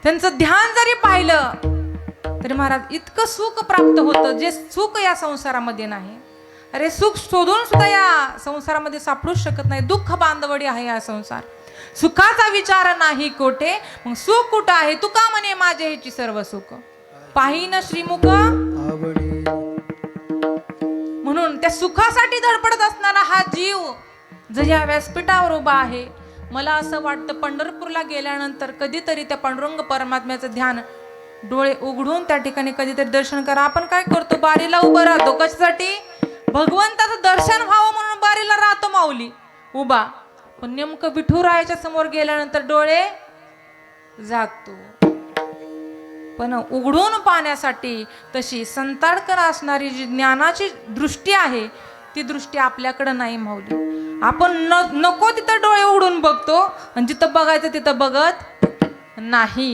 त्यांचं ध्यान जरी पाहिलं तरी महाराज इतकं सुख प्राप्त होतं जे सुख या संसारामध्ये नाही. अरे सुख शोधून सुद्धा या संसारामध्ये सापडूच शकत नाही. दुःख बांधवडी आहे हा संसार. सुखाचा विचार नाही कोठे, मग सुख कुठं आहे? तुका म्हणे माझे हेची सर्व सुख पाहिन श्रीमुख आवडी. म्हणून त्या सुखासाठी धडपडत असणारा हा जीव जर या व्यासपीठावर उभा आहे, मला असं वाटतं पंढरपूरला गेल्यानंतर कधीतरी त्या पांडुरंग परमात्म्याचं ध्यान डोळे उघडून त्या ठिकाणी कधीतरी दर्शन करा. आपण काय करतो? बारीला उभं राहतो कशासाठी? भगवंताचं दर्शन व्हावं म्हणून बारीला राहतो माऊली उभा. पण नेमकं विठुरायाच्या समोर गेल्यानंतर डोळे जागतो. पण उघडून पाहण्यासाठी तशी संताडकर असणारी जी ज्ञानाची दृष्टी आहे ती दृष्टी आपल्याकडे नाही माऊली. आपण नको तिथं डोळे उघडून बघतो आणि जिथं बघायचं तिथं बघत नाही.